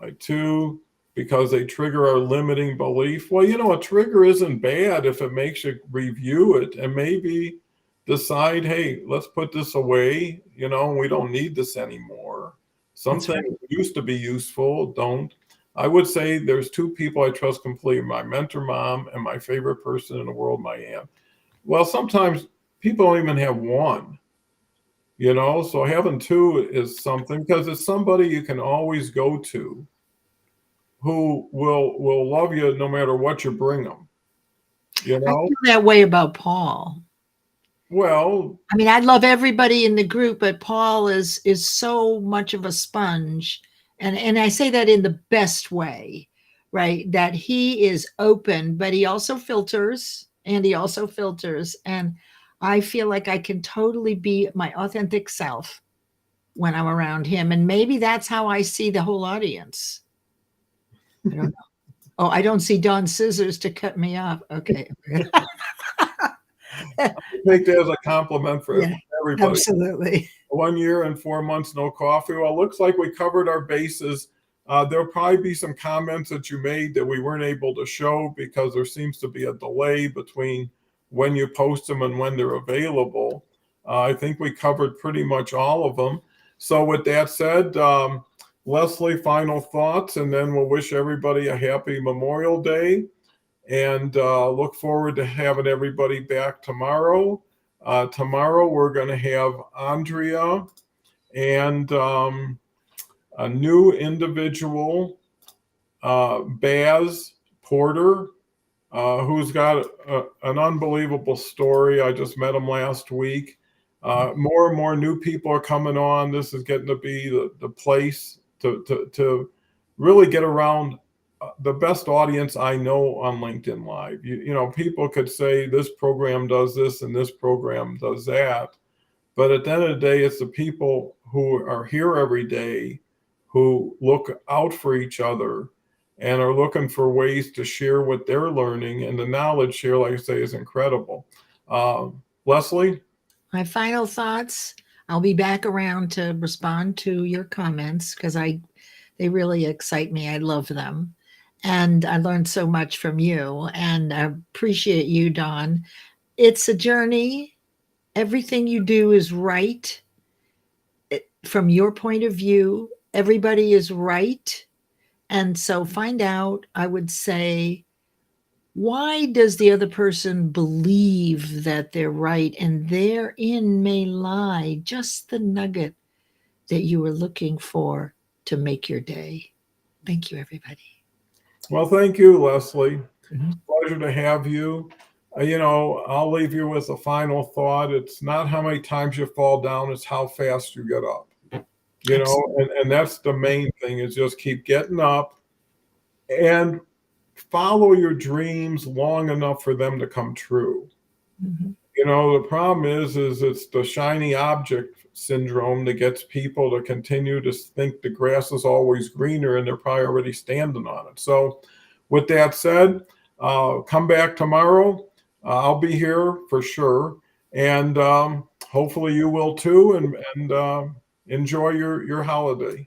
I too, because they trigger our limiting belief. Well, a trigger isn't bad if it makes you review it and maybe decide, hey, let's put this away. We don't need this anymore. Some things used to be useful, don't. I would say there's two people I trust completely, my mentor mom and my favorite person in the world, my aunt. Well, sometimes people don't even have one, so having two is something because it's somebody you can always go to who will love you no matter what you bring them. I feel that way about Paul. Well, I mean, I love everybody in the group, but Paul is so much of a sponge, and I say that in the best way, right? That he is open, but he also filters, and I feel like I can totally be my authentic self when I'm around him, and maybe that's how I see the whole audience. I don't know. Oh, I don't see Don Scissors to cut me off. Okay. take that as a compliment for everybody. Absolutely. 1 year and 4 months, no coffee. Well, it looks like we covered our bases. There'll probably be some comments that you made that we weren't able to show because there seems to be a delay between when you post them and when they're available. I think we covered pretty much all of them. So with that said, Leslie, final thoughts, and then we'll wish everybody a happy Memorial Day and look forward to having everybody back tomorrow. Tomorrow we're going to have Andrea and a new individual, Baz Porter, who's got an unbelievable story. I just met him last week. More and more new people are coming on. This is getting to be the place to really get around the best audience I know on LinkedIn Live. People could say this program does this and this program does that. But at the end of the day, it's the people who are here every day who look out for each other and are looking for ways to share what they're learning. And the knowledge share, like I say, is incredible. Leslie? My final thoughts. I'll be back around to respond to your comments because they really excite me. I love them. And I learned so much from you, and I appreciate you, Don. It's a journey. Everything you do is right. From your point of view, everybody is right. And so find out, I would say, why does the other person believe that they're right? And therein may lie just the nugget that you were looking for to make your day. Thank you, everybody. Well, thank you, Leslie. Mm-hmm. Pleasure to have you. I'll leave you with a final thought. It's not how many times you fall down, it's how fast you get up. And that's the main thing is just keep getting up and follow your dreams long enough for them to come true. Mm-hmm. The problem is it's the shiny object syndrome that gets people to continue to think the grass is always greener and they're probably already standing on it. So with that said, come back tomorrow. I'll be here for sure. And hopefully you will too, and enjoy your holiday.